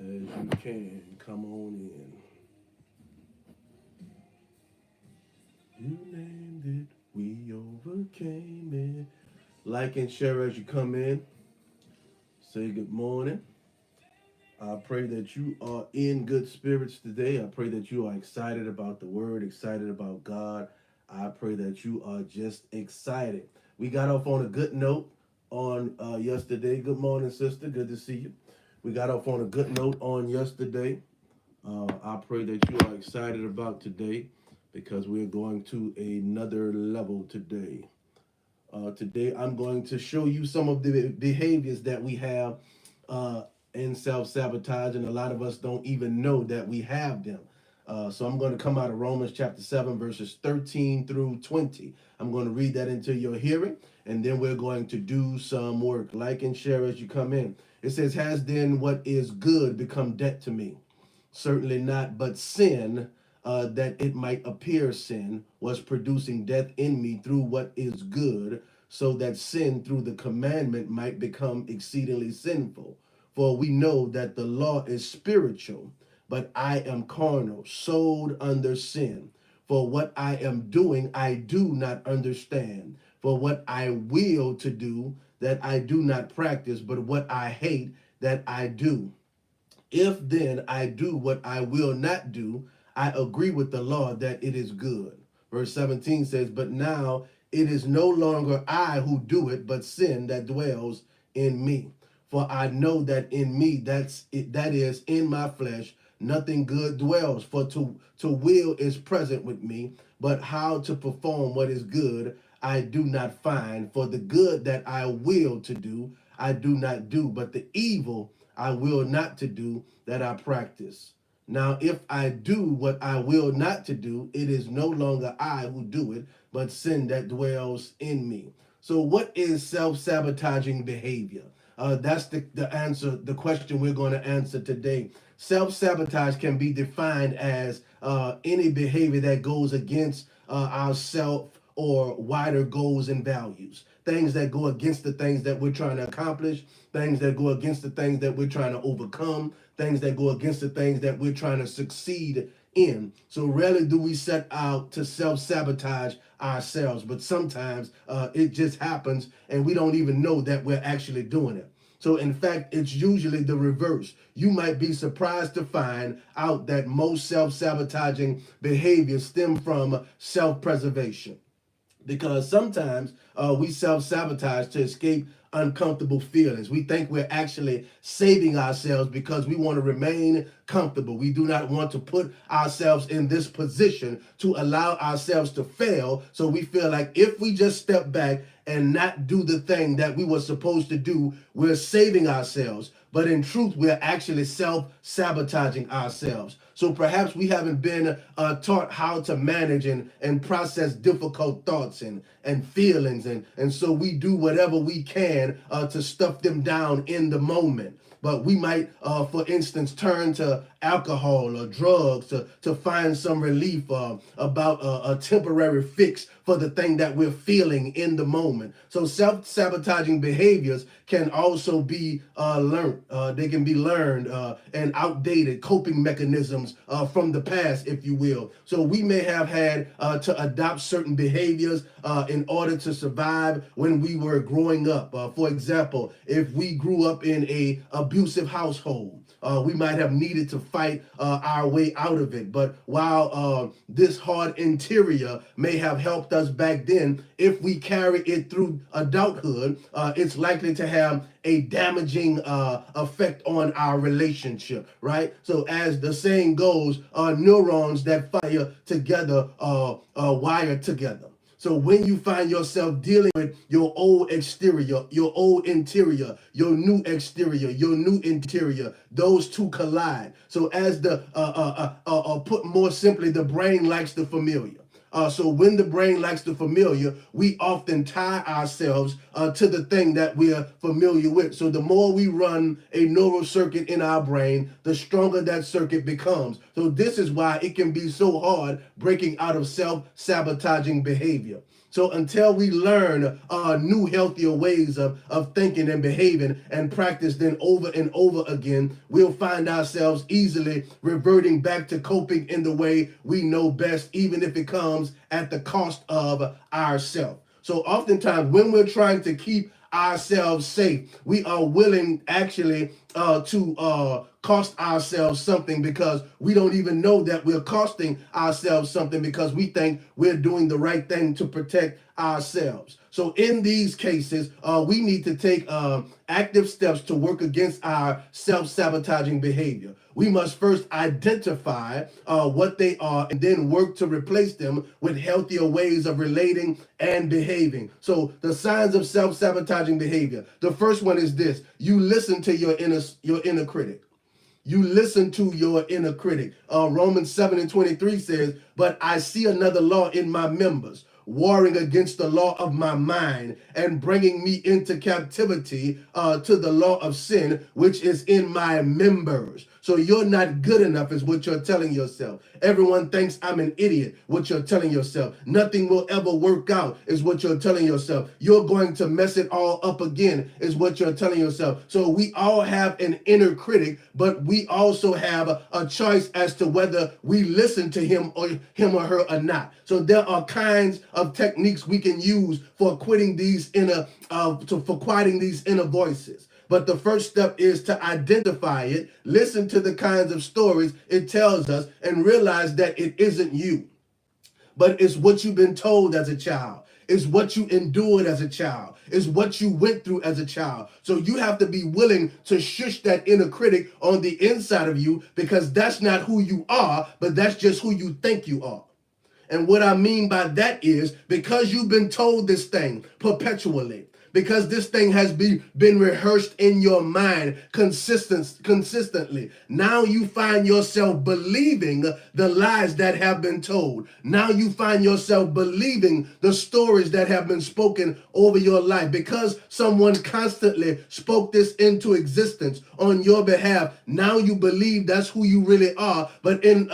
As you can, come on in. You named it, we overcame it. Like and share as you come in. Say good morning. I pray that you are in good spirits today. I pray that you are excited about the word, excited about God. I pray that you are just excited. We got off on a good note on yesterday. Good morning, sister. Good to see you. We got off on a good note on yesterday. I pray that you are excited about today because we're going to another level today. Today, I'm going to show you some of the behaviors that we have uh, in self sabotage, and a lot of us don't even know that we have them. So I'm going to come out of Romans chapter 7, verses 13 through 20. I'm going to read that into your hearing, and then we're going to do some work. Like and share as you come in. It says, has then what is good become debt to me? Certainly not, but sin, that it might appear sin, was producing death in me through what is good, so that sin through the commandment might become exceedingly sinful. For we know that the law is spiritual, but I am carnal, sold under sin. For what I am doing, I do not understand. For what I will to do, that I do not practice, but what I hate, that I do. If then I do what I will not do, I agree with the law that it is good. Verse 17 says, but now it is no longer I who do it, but sin that dwells in me. For I know that in me, that is in my flesh, nothing good dwells. For to will is present with me, but how to perform what is good I do not find. For the good that I will to do, I do not do, but the evil I will not to do, that I practice. Now, if I do what I will not to do, it is no longer I who do it, but sin that dwells in me. So what is self-sabotaging behavior? That's the answer, the question we're going to answer today. Self-sabotage can be defined as any behavior that goes against our self or wider goals and values. Things that go against the things that we're trying to accomplish, things that go against the things that we're trying to overcome, things that go against the things that we're trying to succeed in. So rarely do we set out to self-sabotage ourselves, but sometimes it just happens and we don't even know that we're actually doing it. So in fact, it's usually the reverse. You might be surprised to find out that most self-sabotaging behaviors stem from self-preservation, because sometimes we self-sabotage to escape uncomfortable feelings. We think we're actually saving ourselves because we want to remain comfortable. We do not want to put ourselves in this position to allow ourselves to fail. So we feel like if we just step back and not do the thing that we were supposed to do, we're saving ourselves. But in truth, we're actually self-sabotaging ourselves. So perhaps we haven't been taught how to manage and process difficult thoughts and feelings. And so we do whatever we can to stuff them down in the moment. But we might, for instance, turn to alcohol or drugs to find some relief about a temporary fix for the thing that we're feeling in the moment. So self-sabotaging behaviors can also be learned. They can be learned and outdated coping mechanisms from the past, if you will. So we may have had to adopt certain behaviors in order to survive when we were growing up. For example, if we grew up in a abusive household, we might have needed to fight our way out of it. But while this hard interior may have helped us back then, if we carry it through adulthood, it's likely to have a damaging effect on our relationship, right? So as the saying goes, neurons that fire together wire together. So when you find yourself dealing with your old exterior, your old interior, your new exterior, your new interior, those two collide. So as put more simply, the brain likes the familiar. So when the brain likes the familiar, we often tie ourselves to the thing that we're familiar with. So the more we run a neural circuit in our brain, the stronger that circuit becomes. So this is why it can be so hard breaking out of self-sabotaging behavior. So until we learn new, healthier ways of thinking and behaving and practice them over and over again, we'll find ourselves easily reverting back to coping in the way we know best, even if it comes at the cost of ourselves. So oftentimes when we're trying to keep ourselves safe, we are willing actually to cost ourselves something, because we don't even know that we're costing ourselves something, because we think we're doing the right thing to protect ourselves. So in these cases, we need to take active steps to work against our self-sabotaging behavior. We must first identify what they are and then work to replace them with healthier ways of relating and behaving. So the signs of self-sabotaging behavior. The first one is this: you listen to your inner critic. You listen to your inner critic. Romans 7:23 says, "But I see another law in my members, warring against the law of my mind and bringing me into captivity to the law of sin, which is in my members." So you're not good enough is what you're telling yourself. Everyone thinks I'm an idiot, what you're telling yourself. Nothing will ever work out is what you're telling yourself. You're going to mess it all up again is what you're telling yourself. So we all have an inner critic, but we also have a choice as to whether we listen to him or her or not. So there are kinds of techniques we can use for quieting these inner voices. But the first step is to identify it, listen to the kinds of stories it tells us, and realize that it isn't you, but it's what you've been told as a child. It's what you endured as a child. It's what you went through as a child. So you have to be willing to shush that inner critic on the inside of you, because that's not who you are, but that's just who you think you are. And what I mean by that is, because you've been told this thing perpetually, because this thing has been rehearsed in your mind consistently. Now you find yourself believing the lies that have been told. Now you find yourself believing the stories that have been spoken over your life, because someone constantly spoke this into existence on your behalf. Now you believe that's who you really are, but in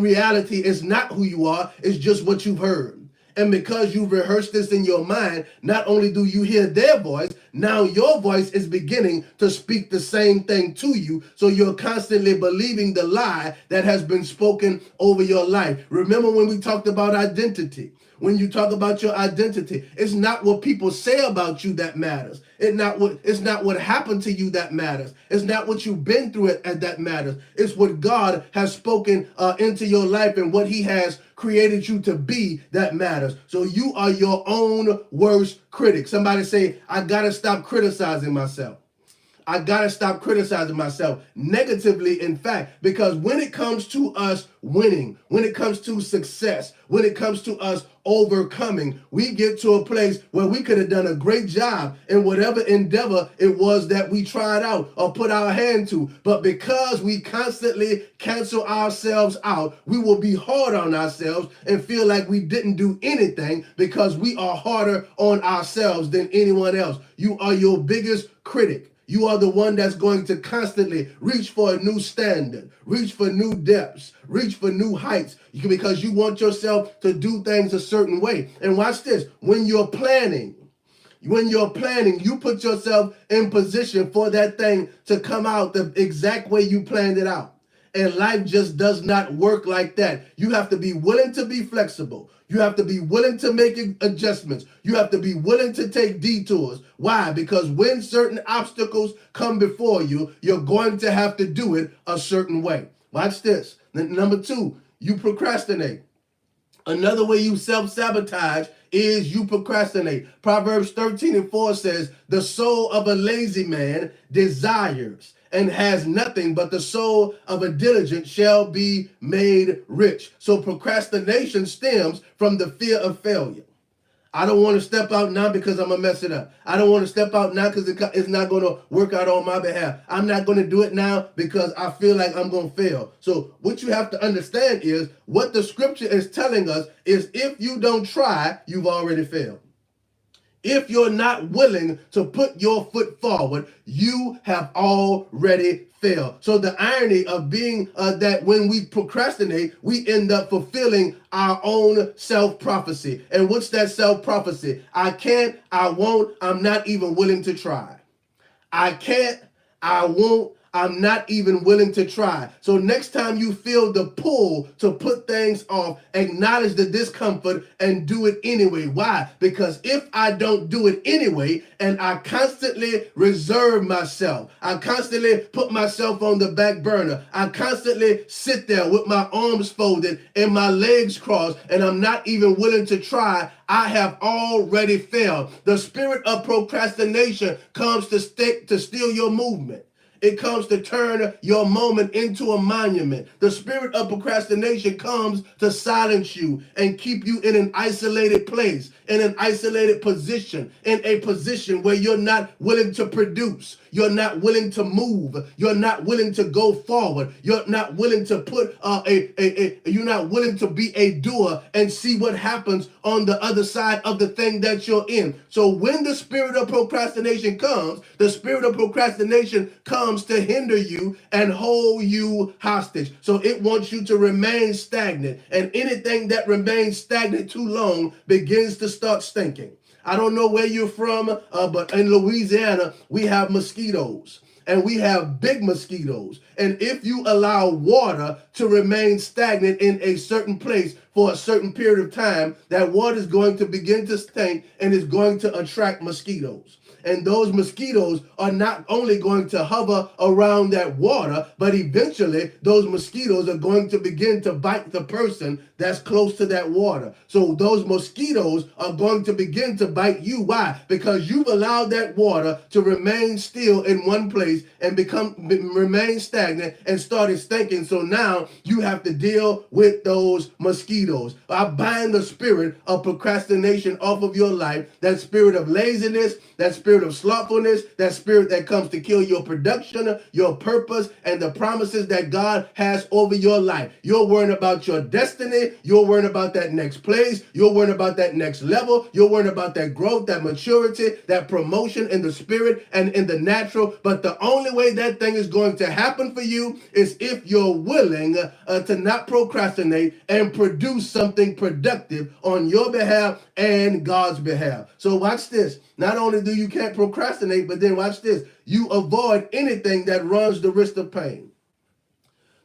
reality, it's not who you are. It's just what you've heard. And because you've rehearsed this in your mind, not only do you hear their voice, now your voice is beginning to speak the same thing to you. So you're constantly believing the lie that has been spoken over your life. Remember when we talked about identity? When you talk about your identity, it's not what people say about you that matters. It's not what happened to you that matters. It's not what you've been through that matters. It's what God has spoken into your life and what he has created you to be that matters. So you are your own worst critic. Somebody say, I gotta stop criticizing myself. I gotta stop criticizing myself negatively, in fact, because when it comes to us winning, when it comes to success, when it comes to us overcoming, we get to a place where we could have done a great job in whatever endeavor it was that we tried out or put our hand to. But because we constantly cancel ourselves out, we will be hard on ourselves and feel like we didn't do anything, because we are harder on ourselves than anyone else. You are your biggest critic. You are the one that's going to constantly reach for a new standard, reach for new depths, reach for new heights, because you want yourself to do things a certain way. And watch this. When you're planning, you put yourself in position for that thing to come out the exact way you planned it out. And life just does not work like that. You have to be willing to be flexible. You have to be willing to make adjustments. You have to be willing to take detours. Why? Because when certain obstacles come before you, you're going to have to do it a certain way. Watch this. Number 2, you procrastinate. Another way you self-sabotage is you procrastinate. Proverbs 13:4 says, the soul of a lazy man desires and has nothing, but the soul of a diligent shall be made rich. So procrastination stems from the fear of failure. I don't want to step out now because I'm going to mess it up. I don't want to step out now because it's not going to work out on my behalf. I'm not going to do it now because I feel like I'm going to fail. So what you have to understand is what the scripture is telling us is if you don't try, you've already failed. If you're not willing to put your foot forward, you have already failed. So the irony of being that when we procrastinate, we end up fulfilling our own self-prophecy. And what's that self-prophecy? I can't, I won't, I'm not even willing to try. I can't, I won't, I'm not even willing to try. So next time you feel the pull to put things off, acknowledge the discomfort and do it anyway. Why? Because if I don't do it anyway, and I constantly reserve myself, I constantly put myself on the back burner, I constantly sit there with my arms folded and my legs crossed, and I'm not even willing to try, I have already failed. The spirit of procrastination comes to steal your movement. It comes to turn your moment into a monument. The spirit of procrastination comes to silence you and keep you in an isolated place, in an isolated position, in a position where you're not willing to produce. You're not willing to move. You're not willing to go forward. You're not willing to you're not willing to be a doer and see what happens on the other side of the thing that you're in. So when the spirit of procrastination comes, the spirit of procrastination comes to hinder you and hold you hostage. So it wants you to remain stagnant. And anything that remains stagnant too long begins to start stinking. I don't know where you're from, but in Louisiana, we have mosquitoes. And we have big mosquitoes. And if you allow water to remain stagnant in a certain place for a certain period of time, that water is going to begin to stink and is going to attract mosquitoes. And those mosquitoes are not only going to hover around that water, but eventually those mosquitoes are going to begin to bite the person that's close to that water. So those mosquitoes are going to begin to bite you. Why? Because you've allowed that water to remain still in one place and remain stagnant and started stinking. So now you have to deal with those mosquitoes. I bind the spirit of procrastination off of your life, that spirit of laziness, that spirit of slothfulness, that spirit that comes to kill your production, your purpose, and the promises that God has over your life. You're worrying about your destiny. You're worrying about that next place. You're worrying about that next level. You're worrying about that growth, that maturity, that promotion in the spirit and in the natural. But the only way that thing is going to happen for you is if you're willing to not procrastinate and produce something productive on your behalf and God's behalf. So watch this. Not only do you can't procrastinate, but then watch this. You avoid anything that runs the risk of pain.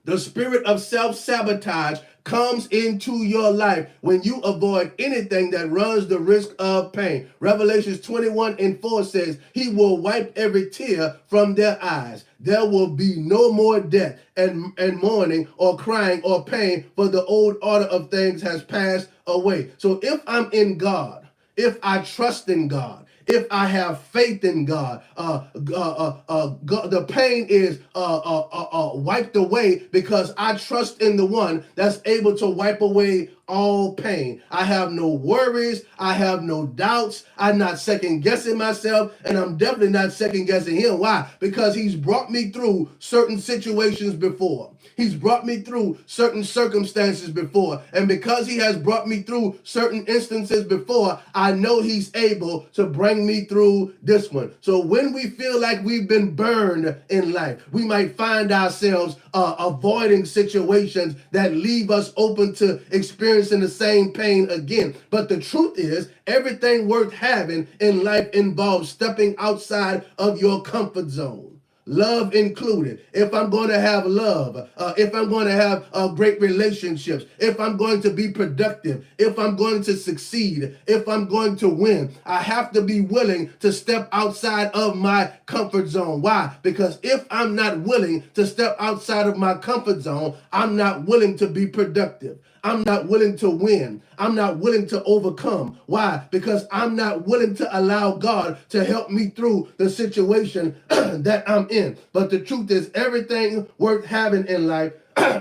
The spirit of self-sabotage comes into your life when you avoid anything that runs the risk of pain. Revelations 21:4 says, He will wipe every tear from their eyes. There will be no more death and mourning or crying or pain, for the old order of things has passed away. So if I'm in God, if I trust in God, if I have faith in God, the pain is wiped away because I trust in the one that's able to wipe away all pain. I have no worries. I have no doubts. I'm not second guessing myself, and I'm definitely not second guessing him. Why? Because he's brought me through certain situations before. He's brought me through certain circumstances before. And because he has brought me through certain instances before, I know he's able to bring me through this one. So when we feel like we've been burned in life, we might find ourselves avoiding situations that leave us open to experiencing the same pain again. But the truth is, everything worth having in life involves stepping outside of your comfort zone. Love included. If I'm going to have love, if I'm going to have great relationships, if I'm going to be productive, if I'm going to succeed, if I'm going to win, I have to be willing to step outside of my comfort zone. Why? Because if I'm not willing to step outside of my comfort zone, I'm not willing to be productive. I'm not willing to win. I'm not willing to overcome. Why? Because I'm not willing to allow God to help me through the situation that I'm in. But the truth is, everything worth having in life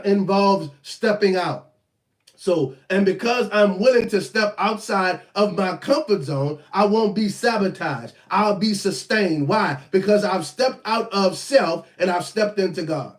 involves stepping out. So, and because I'm willing to step outside of my comfort zone, I won't be sabotaged. I'll be sustained. Why? Because I've stepped out of self and I've stepped into God.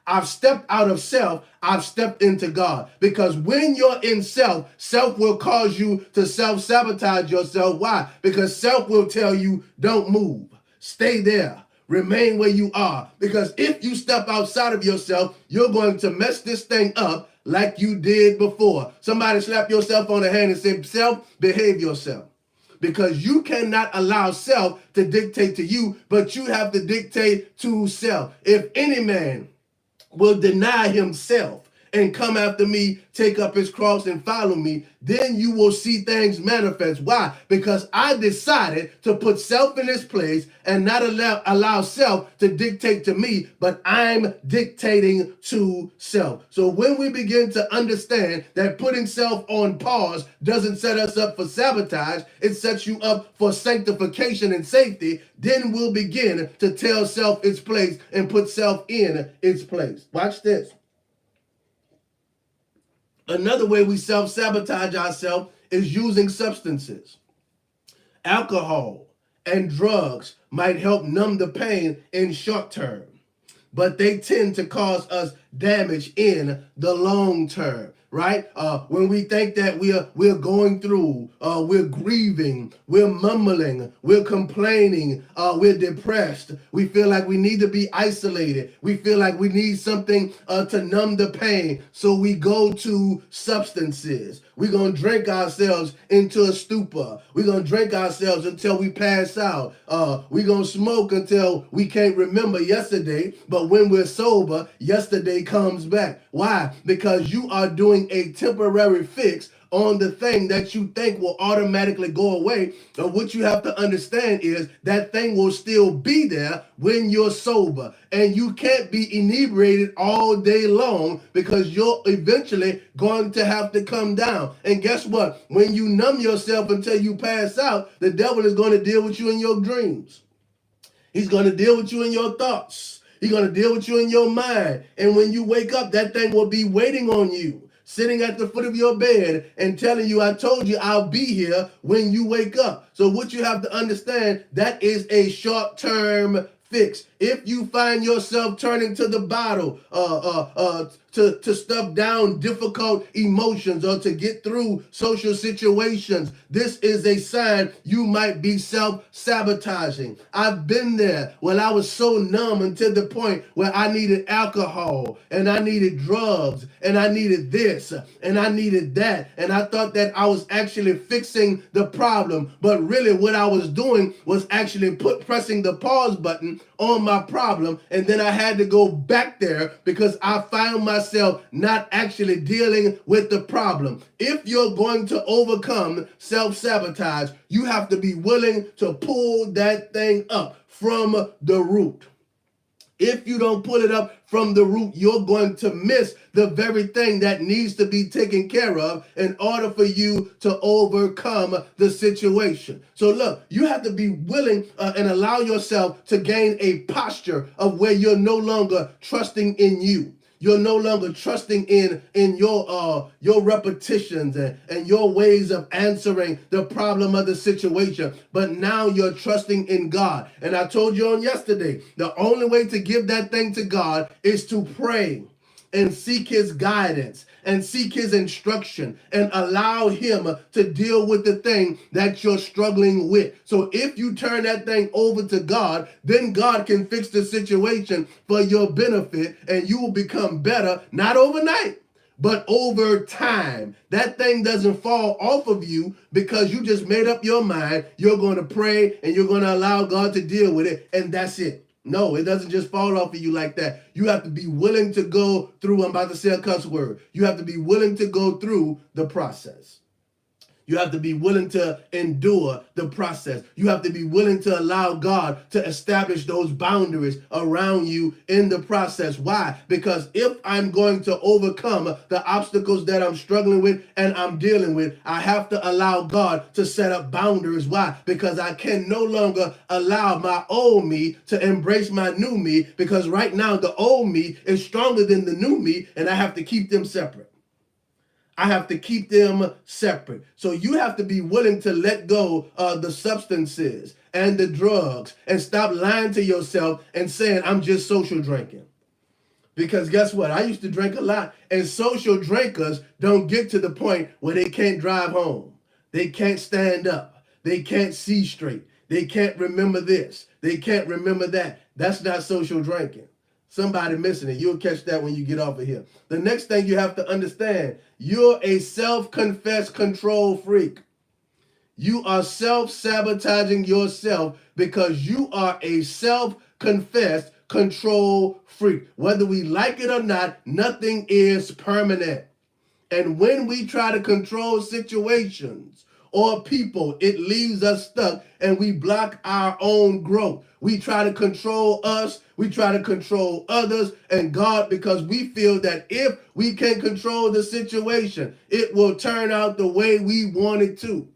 I've stepped out of self, I've stepped into God. Because when you're in self, self will cause you to self-sabotage yourself. Why? Because self will tell you, don't move, stay there. Remain where you are. Because if you step outside of yourself, you're going to mess this thing up like you did before. Somebody slap yourself on the hand and say, self, behave yourself. Because you cannot allow self to dictate to you, but you have to dictate to self. If any man will deny himself and come after me, take up his cross and follow me, then you will see things manifest. Why? Because I decided to put self in its place and not allow self to dictate to me, but I'm dictating to self. So when we begin to understand that putting self on pause doesn't set us up for sabotage, it sets you up for sanctification and safety, then we'll begin to tell self its place and put self in its place. Watch this. Another way we self-sabotage ourselves is using substances. Alcohol and drugs might help numb the pain in short term, but they tend to cause us damage in the long term. Right? When we think that we're going through, we're grieving, we're mumbling, we're complaining, we're depressed. We feel like we need to be isolated. We feel like we need something to numb the pain. So we go to substances. We're going to drink ourselves into a stupor. We're going to drink ourselves until we pass out. We're going to smoke until we can't remember yesterday. But when we're sober, yesterday comes back. Why? Because you are doing a temporary fix on the thing that you think will automatically go away. And what you have to understand is that thing will still be there when you're sober. And you can't be inebriated all day long because you're eventually going to have to come down. And guess what? When you numb yourself until you pass out, the devil is going to deal with you in your dreams. He's going to deal with you in your thoughts. He's going to deal with you in your mind. And when you wake up, that thing will be waiting on you, sitting at the foot of your bed and telling you, I told you I'll be here when you wake up. So what you have to understand, that is a short-term fix. If you find yourself turning to the bottle to stuff down difficult emotions or to get through social situations, this is a sign you might be self-sabotaging. I've been there when I was so numb until the point where I needed alcohol and I needed drugs and I needed this and I needed that. And I thought that I was actually fixing the problem. But really what I was doing was actually pressing the pause button on my problem. And then I had to go back there because I found myself not actually dealing with the problem. If you're going to overcome self-sabotage, you have to be willing to pull that thing up from the root. If you don't pull it up from the root, you're going to miss the very thing that needs to be taken care of in order for you to overcome the situation. So look, you have to be willing and allow yourself to gain a posture of where you're no longer trusting in you. You're no longer trusting in your repetitions and your ways of answering the problem of the situation. But now you're trusting in God. And I told you on yesterday, the only way to give that thing to God is to pray and seek his guidance and seek his instruction and allow him to deal with the thing that you're struggling with. So if you turn that thing over to God, then God can fix the situation for your benefit and you will become better, not overnight, but over time. That thing doesn't fall off of you because you just made up your mind. You're going to pray and you're going to allow God to deal with it, and that's it. No, it doesn't just fall off of you like that. You have to be willing to go through, I'm about to say a cuss word. You have to be willing to go through the process. You have to be willing to endure the process. You have to be willing to allow God to establish those boundaries around you in the process. Why? Because if I'm going to overcome the obstacles that I'm struggling with and I'm dealing with, I have to allow God to set up boundaries. Why? Because I can no longer allow my old me to embrace my new me, because right now the old me is stronger than the new me, and I have to keep them separate. I have to keep them separate. So you have to be willing to let go of the substances and the drugs and stop lying to yourself and saying, I'm just social drinking. Because guess what? I used to drink a lot, and social drinkers don't get to the point where they can't drive home. They can't stand up. They can't see straight. They can't remember this. They can't remember that. That's not social drinking. Somebody missing it. You'll catch that when you get off of here. The next thing you have to understand, you're a self-confessed control freak. You are self-sabotaging yourself because you are a self-confessed control freak. Whether we like it or not, nothing is permanent. And when we try to control situations or people, it leaves us stuck and we block our own growth. We try to control us, we try to control others and God, because we feel that if we can control the situation, it will turn out the way we want it to.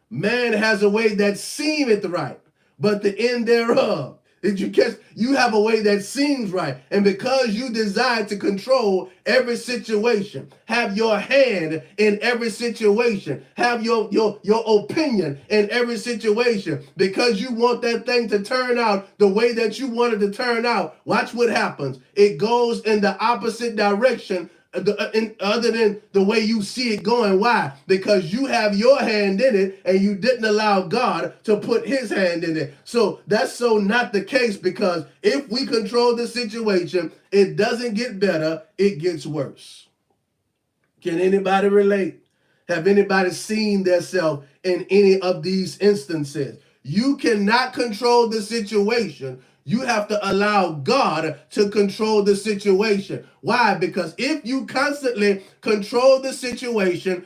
Man has a way that seemeth right, but the end thereof. Did you catch? You have a way that seems right. And because you desire to control every situation, have your hand in every situation, have your opinion in every situation, because you want that thing to turn out the way that you want it to turn out, watch what happens. It goes in the opposite direction other than the way you see it going. Why? Because you have your hand in it and you didn't allow God to put his hand in it. So that's so not the case, because if we control the situation, it doesn't get better, it gets worse. Can anybody relate? Have anybody seen themselves in any of these instances? You cannot control the situation. You have to allow God to control the situation. Why? Because if you constantly control the situation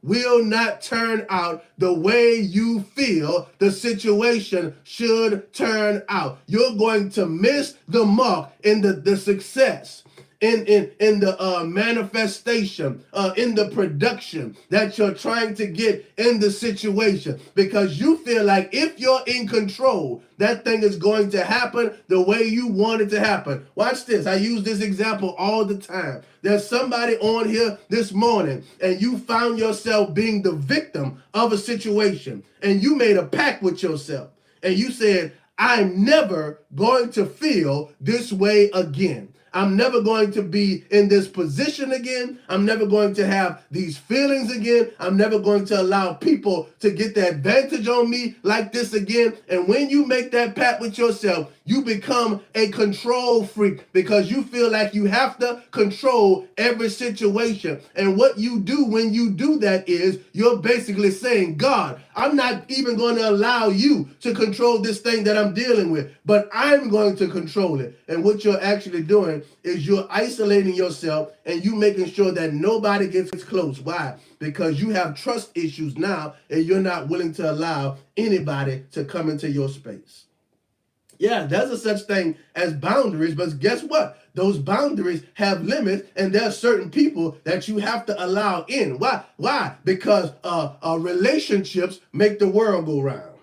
will not turn out the way you feel the situation should turn out. You're going to miss the mark in the success, in the manifestation, in the production that you're trying to get in the situation, because you feel like if you're in control, that thing is going to happen the way you want it to happen. Watch this. I use this example all the time. There's somebody on here this morning and you found yourself being the victim of a situation, and you made a pact with yourself and you said, I'm never going to feel this way again. I'm never going to be in this position again. I'm never going to have these feelings again. I'm never going to allow people to get the advantage on me like this again. And when you make that pact with yourself, you become a control freak, because you feel like you have to control every situation. And what you do when you do that is you're basically saying, God, I'm not even going to allow you to control this thing that I'm dealing with, but I'm going to control it. And what you're actually doing is you're isolating yourself and you making sure that nobody gets close. Why? Because you have trust issues now and you're not willing to allow anybody to come into your space. Yeah, there's a such thing as boundaries, but guess what? Those boundaries have limits, and there are certain people that you have to allow in. Why? Why? Because relationships make the world go round.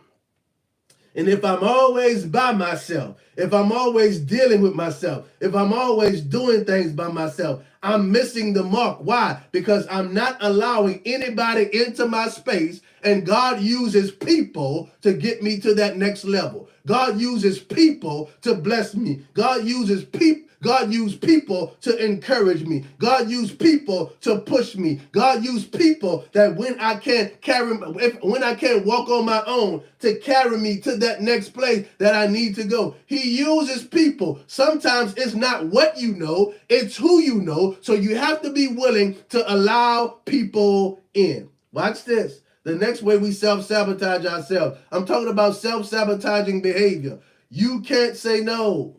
And if I'm always by myself, if I'm always dealing with myself, if I'm always doing things by myself, I'm missing the mark. Why? Because I'm not allowing anybody into my space, and God uses people to get me to that next level. God uses people to bless me. God uses people. God used people to encourage me. God used people to push me. God used people that when I can't walk on my own, to carry me to that next place that I need to go. He uses people. Sometimes it's not what you know, it's who you know. So you have to be willing to allow people in. Watch this. The next way we self-sabotage ourselves. I'm talking about self-sabotaging behavior. You can't say no.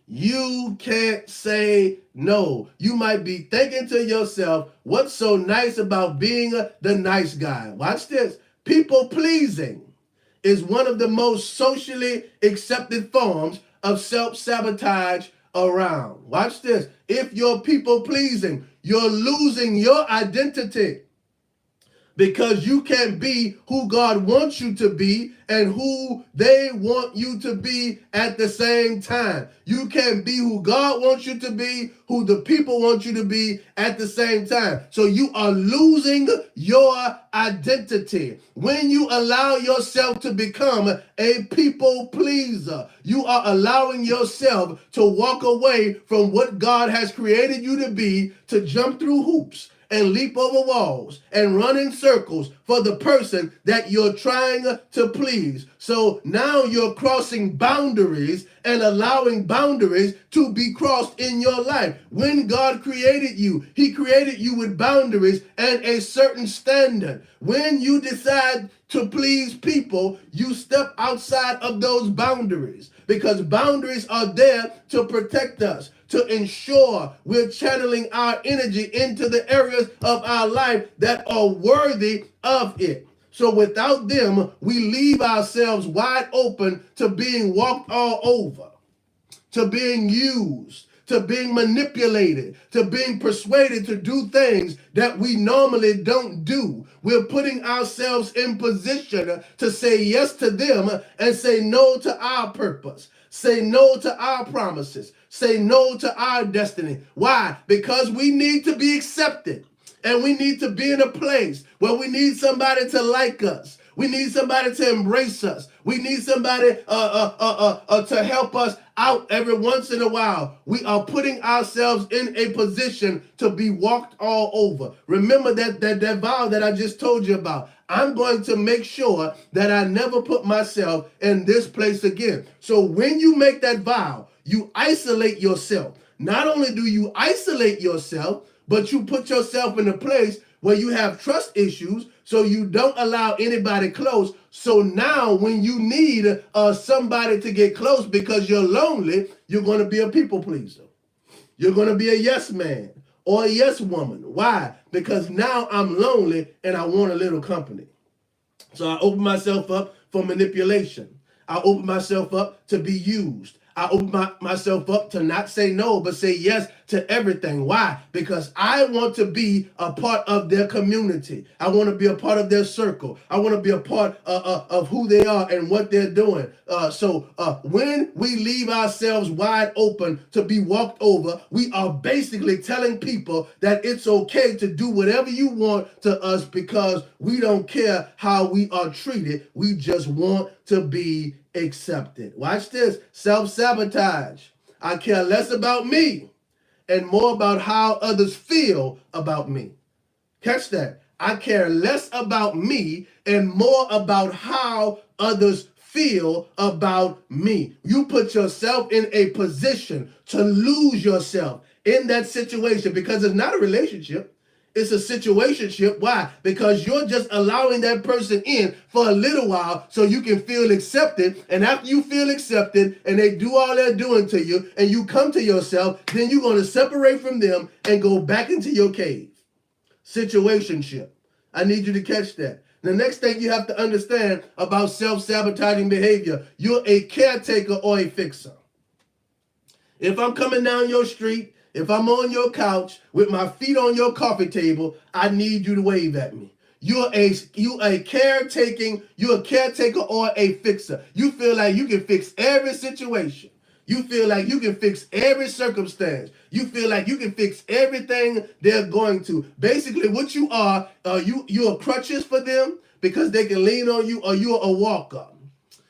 You can't say no. You might be thinking to yourself, what's so nice about being the nice guy? Watch this. People pleasing is one of the most socially accepted forms of self-sabotage around. Watch this. If you're people pleasing, you're losing your identity. because you can't be who God wants you to be and who they want you to be at the same time. You can't be who God wants you to be, who the people want you to be at the same time. So you are losing your identity. When you allow yourself to become a people pleaser, you are allowing yourself to walk away from what God has created you to be, to jump through hoops and leap over walls and run in circles for the person that you're trying to please. So now you're crossing boundaries and allowing boundaries to be crossed in your life. When God created you, he created you with boundaries and a certain standard. When you decide to please people, you step outside of those boundaries, because boundaries are there to protect us, to ensure we're channeling our energy into the areas of our life that are worthy of it. So without them, we leave ourselves wide open to being walked all over, to being used, to being manipulated, to being persuaded to do things that we normally don't do. We're putting ourselves in position to say yes to them and say no to our purpose. Say no to our promises. Say no to our destiny. Why? Because we need to be accepted. And we need to be in a place where we need somebody to like us. We need somebody to embrace us. We need somebody to help us out every once in a while. We are putting ourselves in a position to be walked all over. Remember that vow that I just told you about. I'm going to make sure that I never put myself in this place again. So when you make that vow, you isolate yourself. Not only do you isolate yourself, but you put yourself in a place where you have trust issues, so you don't allow anybody close. So now when you need somebody to get close because you're lonely, you're going to be a people pleaser. You're going to be a yes man or a yes woman. Why? Because now I'm lonely and I want a little company. So I open myself up for manipulation. I open myself up to be used. I open myself up to not say no, but say yes to everything. Why? Because I want to be a part of their community. I want to be a part of their circle. I want to be a part of who they are and what they're doing. So when we leave ourselves wide open to be walked over, we are basically telling people that it's okay to do whatever you want to us because we don't care how we are treated. We just want to be accepted. Watch this. Self-sabotage. I care less about me and more about how others feel about me. Catch that. I care less about me and more about how others feel about me. You put yourself in a position to lose yourself in that situation because it's not a relationship. It's a situationship. Why? Because you're just allowing that person in for a little while so you can feel accepted. And after you feel accepted and they do all they're doing to you and you come to yourself, then you're going to separate from them and go back into your cave. Situationship. I need you to catch that. The next thing you have to understand about self-sabotaging behavior, you're a caretaker or a fixer. If I'm coming down your street, if I'm on your couch with my feet on your coffee table, I need you to wave at me. You're a caretaker or a fixer. You feel like you can fix every situation. You feel like you can fix every circumstance. You feel like you can fix everything they're going to. Basically, what you are, you're crutches for them because they can lean on you, or you're a walker.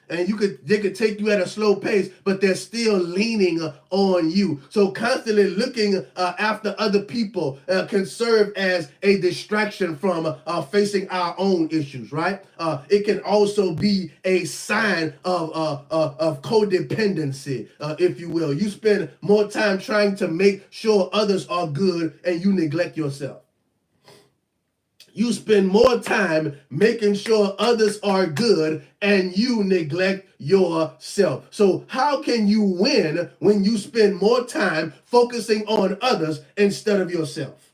And they could take you at a slow pace, but they're still leaning on you. So constantly looking after other people can serve as a distraction from facing our own issues, right? It can also be a sign of codependency, if you will. You spend more time trying to make sure others are good and you neglect yourself. You spend more time making sure others are good and you neglect yourself. So how can you win when you spend more time focusing on others instead of yourself?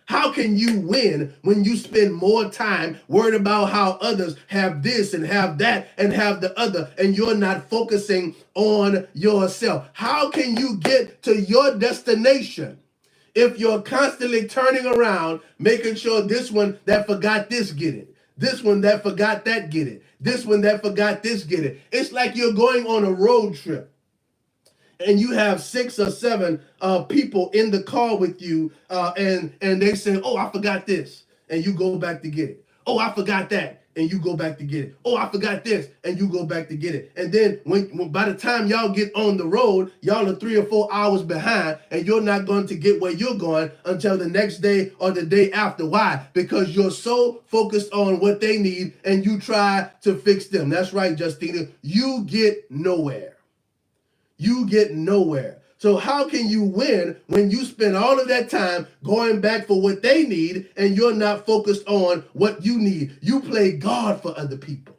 How can you win when you spend more time worried about how others have this and have that and have the other and you're not focusing on yourself? How can you get to your destination If you're constantly turning around, making sure this one that forgot this get it, this one that forgot that get it, this one that forgot this get it. It's like you're going on a road trip and you have 6 or 7 people in the car with you, and they say, oh, I forgot this, and you go back to get it. Oh, I forgot that, and you go back to get it. Oh, I forgot this, and you go back to get it. And then when by the time y'all get on the road, y'all are 3 or 4 hours behind, and you're not going to get where you're going until the next day or the day after. Why? Because you're so focused on what they need, and you try to fix them. That's right, Justina. You get nowhere. You get nowhere. So how can you win when you spend all of that time going back for what they need and you're not focused on what you need? You play God for other people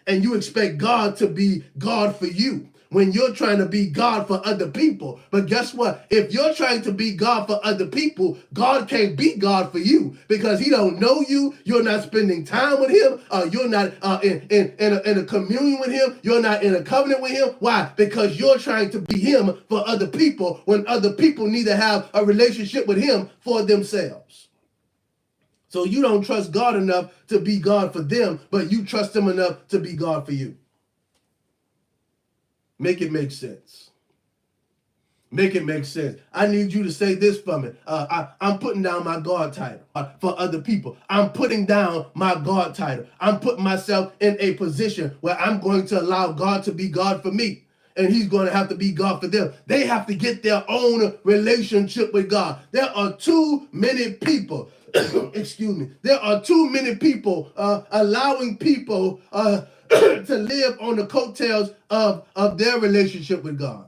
and you expect God to be God for you when you're trying to be God for other people. But guess what? If you're trying to be God for other people, God can't be God for you because he don't know you. You're not spending time with him. You're not in a communion with him. You're not in a covenant with him. Why? Because you're trying to be him for other people when other people need to have a relationship with him for themselves. So you don't trust God enough to be God for them, but you trust him enough to be God for you. Make it make sense. Make it make sense. I need you to say this for me. I'm putting down my God title for other people. I'm putting down my God title. I'm putting myself in a position where I'm going to allow God to be God for me. And he's going to have to be God for them. They have to get their own relationship with God. There are too many people, excuse me, there are too many people allowing people to live on the coattails of their relationship with God.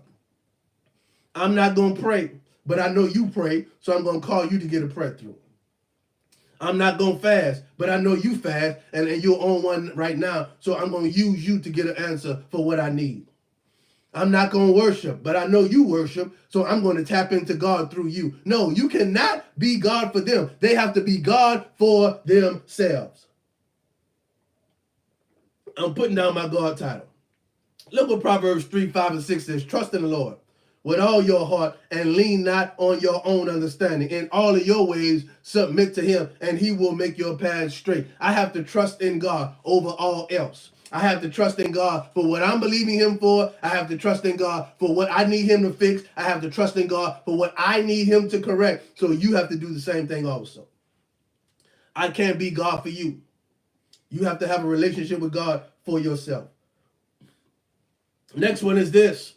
I'm not going to pray, but I know you pray, so I'm going to call you to get a prayer through. I'm not going to fast, but I know you fast, and you're on one right now, so I'm going to use you to get an answer for what I need. I'm not going to worship, but I know you worship, so I'm going to tap into God through you. No, you cannot be God for them. They have to be God for themselves. I'm putting down my God title. Look what Proverbs 3, 5, and 6 says. Trust in the Lord with all your heart and lean not on your own understanding. In all of your ways, submit to him and he will make your path straight. I have to trust in God over all else. I have to trust in God for what I'm believing him for. I have to trust in God for what I need him to fix. I have to trust in God for what I need him to correct. So you have to do the same thing also. I can't be God for you. You have to have a relationship with God for yourself. Next one is this.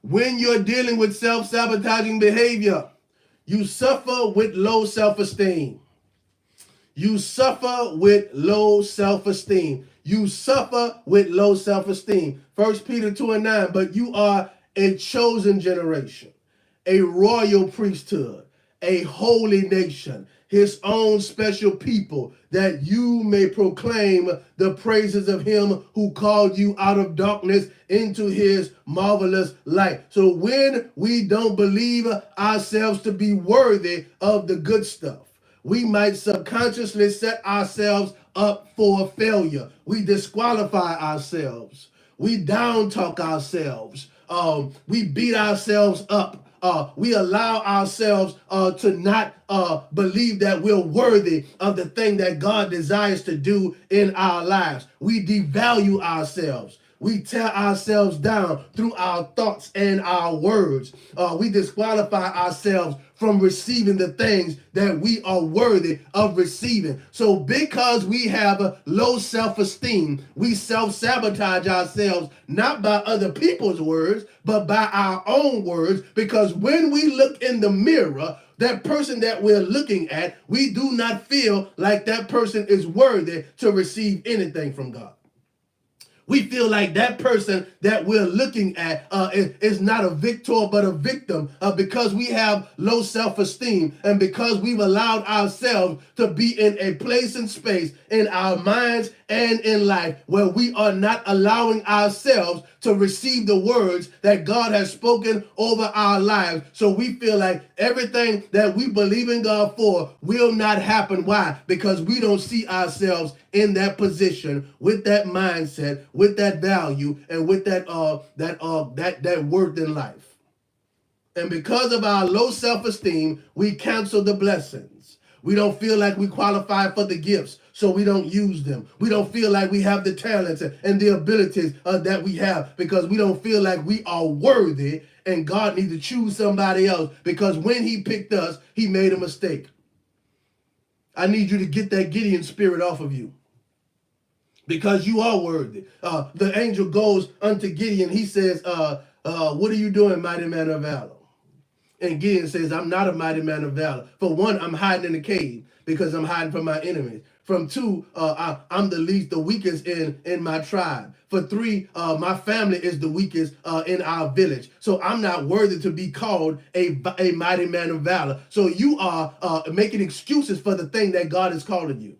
When you're dealing with self-sabotaging behavior, you suffer with low self-esteem. You suffer with low self-esteem. You suffer with low self-esteem. 1 Peter 2 and 9, but you are a chosen generation, a royal priesthood, a holy nation, his own special people, that you may proclaim the praises of him who called you out of darkness into his marvelous light. So when we don't believe ourselves to be worthy of the good stuff, we might subconsciously set ourselves up for failure. We disqualify ourselves. We down talk ourselves. We beat ourselves up. We allow ourselves to not believe that we're worthy of the thing that God desires to do in our lives. We devalue ourselves. We tear ourselves down through our thoughts and our words. We disqualify ourselves from receiving the things that we are worthy of receiving. So because we have a low self-esteem, we self-sabotage ourselves, not by other people's words, but by our own words. Because when we look in the mirror, that person that we're looking at, we do not feel like that person is worthy to receive anything from God. We feel like that person that we're looking at is not a victor, but a victim because we have low self-esteem and because we've allowed ourselves to be in a place and space in our minds and in life where we are not allowing ourselves to receive the words that God has spoken over our lives. So we feel like everything that we believe in God for will not happen. Why? Because we don't see ourselves in that position, with that mindset, with that value, and with that worth in life. And because of our low self-esteem, we cancel the blessings. We don't feel like we qualify for the gifts, so we don't use them. We don't feel like we have the talents and the abilities that we have because we don't feel like we are worthy, and God needs to choose somebody else because when he picked us, he made a mistake. I need you to get that Gideon spirit off of you because you are worthy. The angel goes unto Gideon. He says, what are you doing, mighty man of valor? And Gideon says, I'm not a mighty man of valor. For one, I'm hiding in a cave because I'm hiding from my enemies. From two, I'm the weakest in my tribe. For three, my family is the weakest in our village. So I'm not worthy to be called a mighty man of valor. So you are making excuses for the thing that God is calling you.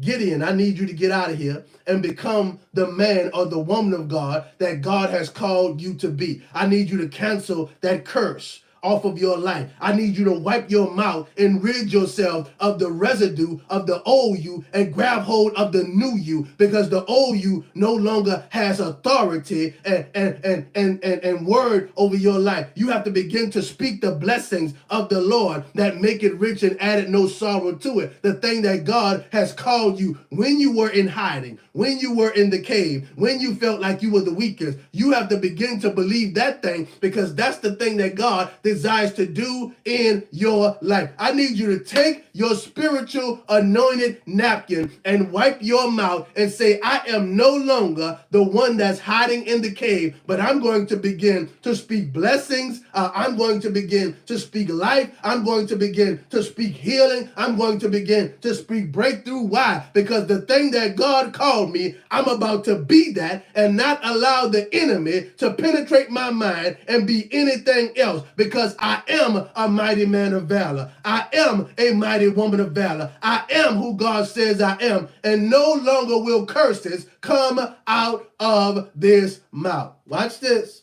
Gideon, I need you to get out of here and become the man or the woman of God that God has called you to be. I need you to cancel that curse off of your life. I need you to wipe your mouth and rid yourself of the residue of the old you and grab hold of the new you, because the old you no longer has authority and word over your life. You have to begin to speak the blessings of the Lord that make it rich and added no sorrow to it. The thing that God has called you when you were in hiding, when you were in the cave, when you felt like you were the weakest, you have to begin to believe that thing, because that's the thing that God desires to do in your life. I need you to take your spiritual anointed napkin and wipe your mouth and say, I am no longer the one that's hiding in the cave, but I'm going to begin to speak blessings. I'm going to begin to speak life. I'm going to begin to speak healing. I'm going to begin to speak breakthrough. Why? Because the thing that God called me, I'm about to be that and not allow the enemy to penetrate my mind and be anything else, because I am a mighty man of valor. I am a mighty woman of valor. I am who God says I am, and no longer will curses come out of this mouth. Watch this.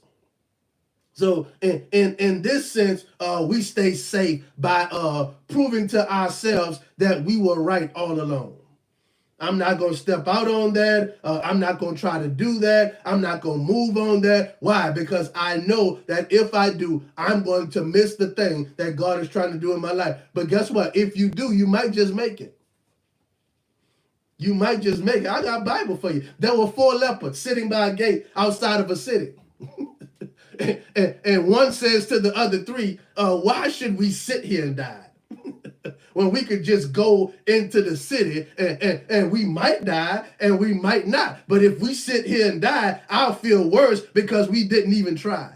So in this sense, we stay safe by proving to ourselves that we were right all along. I'm not going to step out on that. I'm not going to try to do that. I'm not going to move on that. Why? Because I know that if I do, I'm going to miss the thing that God is trying to do in my life. But guess what? If you do, you might just make it. You might just make it. I got a Bible for you. There were 4 lepers sitting by a gate outside of a city. and one says to the other 3, why should we sit here and die? When we could just go into the city and we might die and we might not. But if we sit here and die, I'll feel worse because we didn't even try.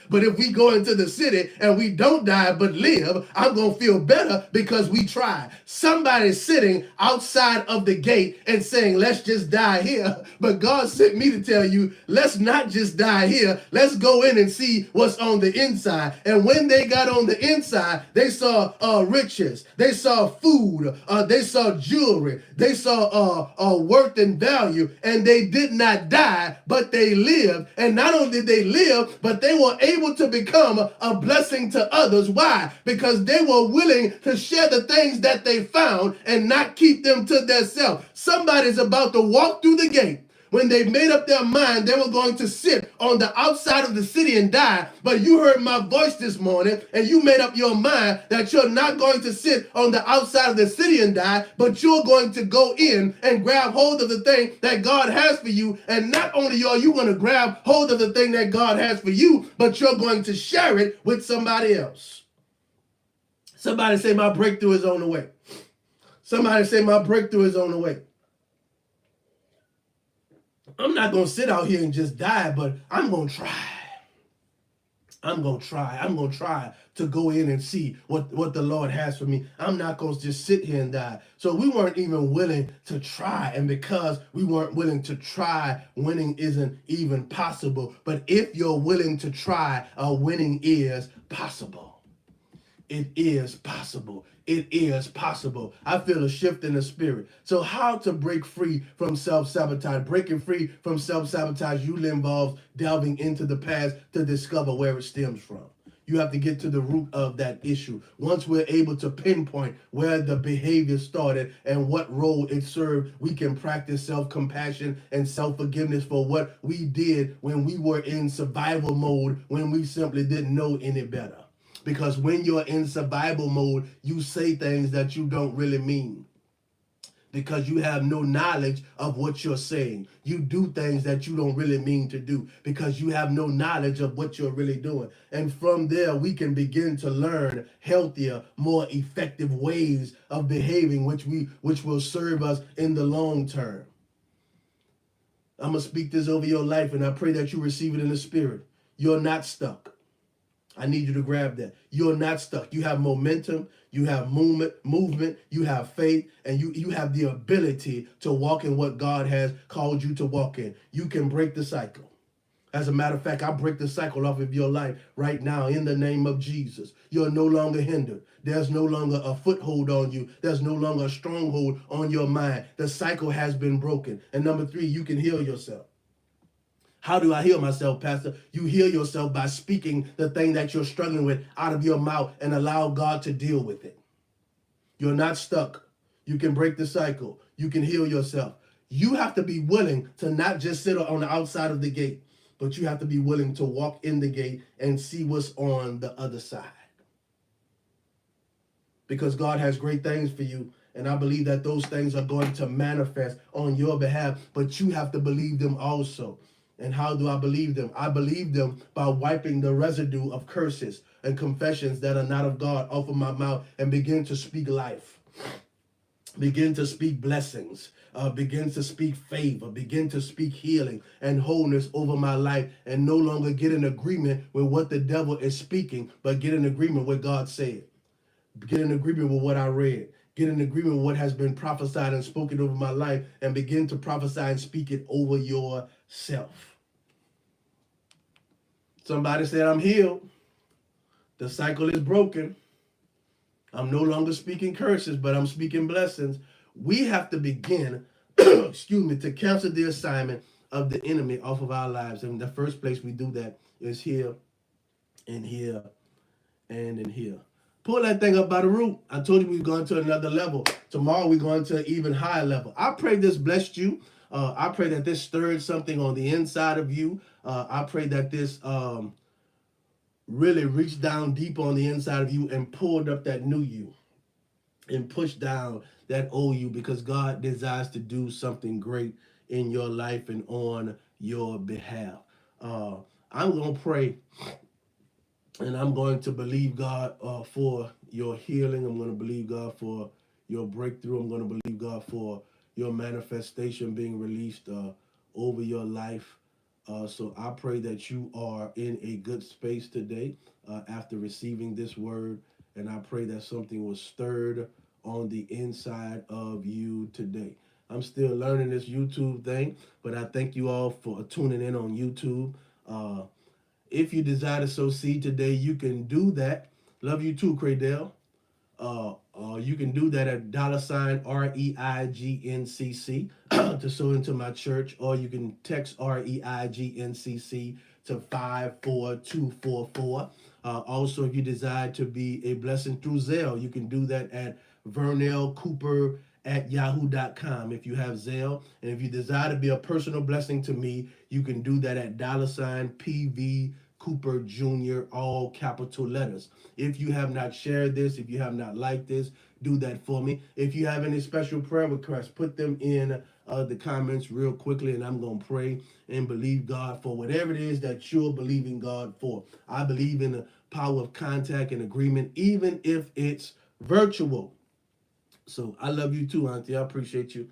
But if we go into the city and we don't die but live, I'm going to feel better because we tried. Somebody's sitting outside of the gate and saying, let's just die here. But God sent me to tell you, let's not just die here. Let's go in and see what's on the inside. And when they got on the inside, they saw riches. They saw food, they saw jewelry, they saw worth and value, and they did not die, but they lived. And not only did they live, but they were able to become a blessing to others. Why? Because they were willing to share the things that they found and not keep them to themselves. Somebody's about to walk through the gate. When they made up their mind, they were going to sit on the outside of the city and die. But you heard my voice this morning, and you made up your mind that you're not going to sit on the outside of the city and die, but you're going to go in and grab hold of the thing that God has for you. And not only are you going to grab hold of the thing that God has for you, but you're going to share it with somebody else. Somebody say, my breakthrough is on the way. Somebody say, my breakthrough is on the way. I'm not going to sit out here and just die, but I'm going to try. I'm going to try. I'm going to try to go in and see what the Lord has for me. I'm not going to just sit here and die. So we weren't even willing to try. And because we weren't willing to try, winning isn't even possible. But if you're willing to try, winning is possible. It is possible. It is possible. I feel a shift in the spirit. So how to break free from self-sabotage? Breaking free from self-sabotage usually involves delving into the past to discover where it stems from. You have to get to the root of that issue. Once we're able to pinpoint where the behavior started and what role it served, we can practice self-compassion and self-forgiveness for what we did when we were in survival mode, when we simply didn't know any better. Because when you're in survival mode, you say things that you don't really mean, because you have no knowledge of what you're saying. You do things that you don't really mean to do because you have no knowledge of what you're really doing. And from there, we can begin to learn healthier, more effective ways of behaving, which will serve us in the long term. I'm going to speak this over your life, and I pray that you receive it in the spirit. You're not stuck. I need you to grab that. You're not stuck. You have momentum, you have movement, you have faith, and you have the ability to walk in what God has called you to walk in. You can break the cycle. As a matter of fact, I break the cycle off of your life right now in the name of Jesus. You're no longer hindered. There's no longer a foothold on you. There's no longer a stronghold on your mind. The cycle has been broken. And number 3, you can heal yourself. How do I heal myself, Pastor? You heal yourself by speaking the thing that you're struggling with out of your mouth and allow God to deal with it. You're not stuck. You can break the cycle. You can heal yourself. You have to be willing to not just sit on the outside of the gate, but you have to be willing to walk in the gate and see what's on the other side. Because God has great things for you, and I believe that those things are going to manifest on your behalf, but you have to believe them also. And how do I believe them? I believe them by wiping the residue of curses and confessions that are not of God off of my mouth and begin to speak life. Begin to speak blessings. Begin to speak favor. Begin to speak healing and wholeness over my life, and no longer get in agreement with what the devil is speaking, but get in agreement with what God said. Get in agreement with what I read. Get in agreement with what has been prophesied and spoken over my life, and begin to prophesy and speak it over yourself. Somebody said, I'm healed. The cycle is broken. I'm no longer speaking curses, but I'm speaking blessings. We have to begin, to cancel the assignment of the enemy off of our lives. And the first place we do that is here and here and in here. Pull that thing up by the root. I told you we were going to another level. Tomorrow we're going to an even higher level. I pray this blessed you. I pray that this stirred something on the inside of you. I pray that this really reached down deep on the inside of you and pulled up that new you and pushed down that old you, because God desires to do something great in your life and on your behalf. I'm going to pray, and I'm going to believe God for your healing. I'm going to believe God for your breakthrough. I'm going to believe God for your manifestation being released over your life. So I pray that you are in a good space today after receiving this word. And I pray that something was stirred on the inside of you today. I'm still learning this YouTube thing, but I thank you all for tuning in on YouTube. If you desire to sow seed today, you can do that. Love you too, Cradell. You can do that at $REIGNCC to sow into my church, or you can text REIGNCC to 54244. Also, if you desire to be a blessing through Zelle, you can do that at vernellcooper@yahoo.com if you have Zelle. And if you desire to be a personal blessing to me, you can do that at $PV Cooper Jr., all capital letters. If you have not shared this, if you have not liked this, do that for me. If you have any special prayer requests, put them in the comments real quickly, and I'm going to pray and believe God for whatever it is that you're believing God for. I believe in the power of contact and agreement, even if it's virtual. So I love you too, Auntie. I appreciate you.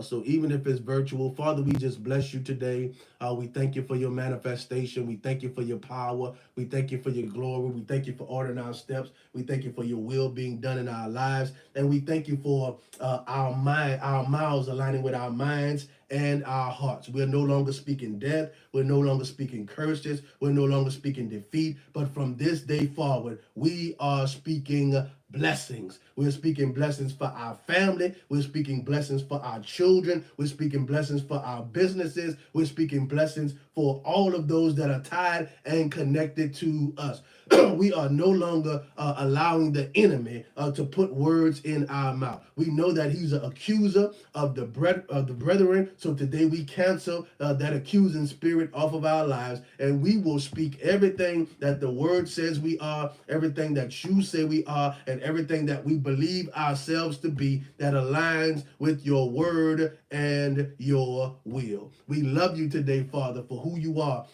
So even if it's virtual, Father, we just bless you today. We thank you for your manifestation. We thank you for your power. We thank you for your glory. We thank you for ordering our steps. We thank you for your will being done in our lives. And we thank you for our mouths aligning with our minds and our hearts. We're no longer speaking death. We're no longer speaking curses. We're no longer speaking defeat. But from this day forward, we are speaking blessings. We're speaking blessings for our family. We're speaking blessings for our children. We're speaking blessings for our businesses. We're speaking blessings for all of those that are tied and connected to us. We are no longer allowing the enemy to put words in our mouth. We know that he's an accuser of the brethren. So today we cancel that accusing spirit off of our lives, and we will speak everything that the word says we are, everything that you say we are, and everything that we believe ourselves to be that aligns with your word and your will. We love you today, Father, for who you are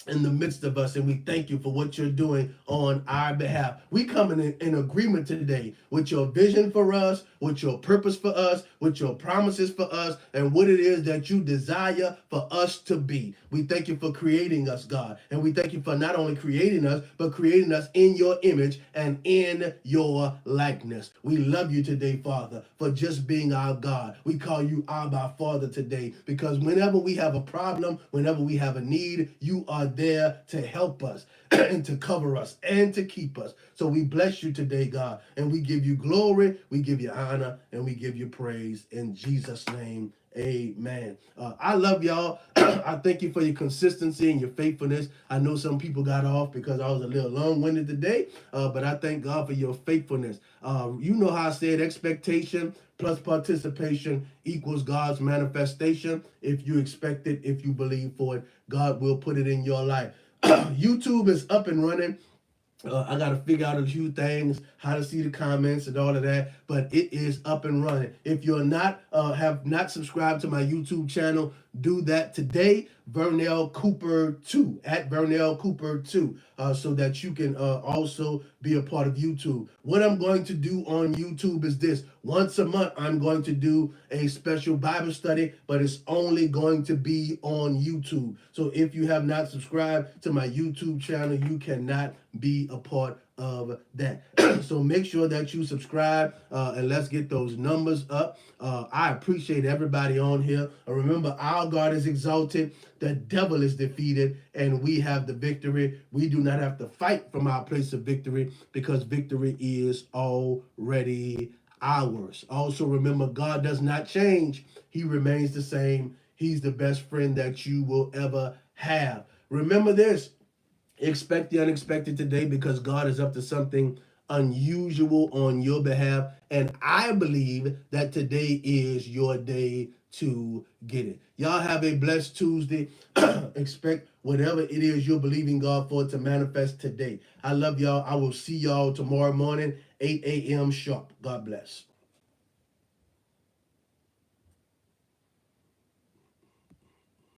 in the midst of us, and we thank you for what you're doing on our behalf. We come in agreement today with your vision for us, with your purpose for us, with your promises for us, and what it is that you desire for us to be. We thank you for creating us, God, and we thank you for not only creating us, but creating us in your image and in your likeness. We love you today, Father, for just being our God. We call you Abba Father today, because whenever we have a problem, whenever we have a need, you are there to help us and to cover us and to keep us. So we bless you today, God, and we give you glory, we give you honor, and we give you praise in Jesus' name. Amen. I love y'all. I thank you for your consistency and your faithfulness. I know some people got off because I was a little long-winded today, but I thank God for your faithfulness. You know how I said expectation plus participation equals God's manifestation. If you expect it, if you believe for it, God will put it in your life. YouTube is up and running. I got to figure out a few things, how to see the comments and all of that, but it is up and running. If you're not, have not subscribed to my YouTube channel, do that today. Vernell Cooper 2, at Vernell Cooper 2, so that you can also be a part of YouTube. What I'm going to do on YouTube is this. Once a month, I'm going to do a special Bible study, but it's only going to be on YouTube. So if you have not subscribed to my YouTube channel, you cannot be a part of that. So make sure that you subscribe and let's get those numbers up. I appreciate everybody on here. Remember, our God is exalted, the devil is defeated, and we have the victory. We do not have to fight from our place of victory because victory is already ours. Also remember, God does not change. He remains the same. He's the best friend that you will ever have. Remember this. Expect the unexpected today because God is up to something unusual on your behalf. And I believe that today is your day to get it. Y'all have a blessed Tuesday. Expect whatever it is you're believing God for to manifest today. I love y'all. I will see y'all tomorrow morning, 8 a.m. sharp. God bless.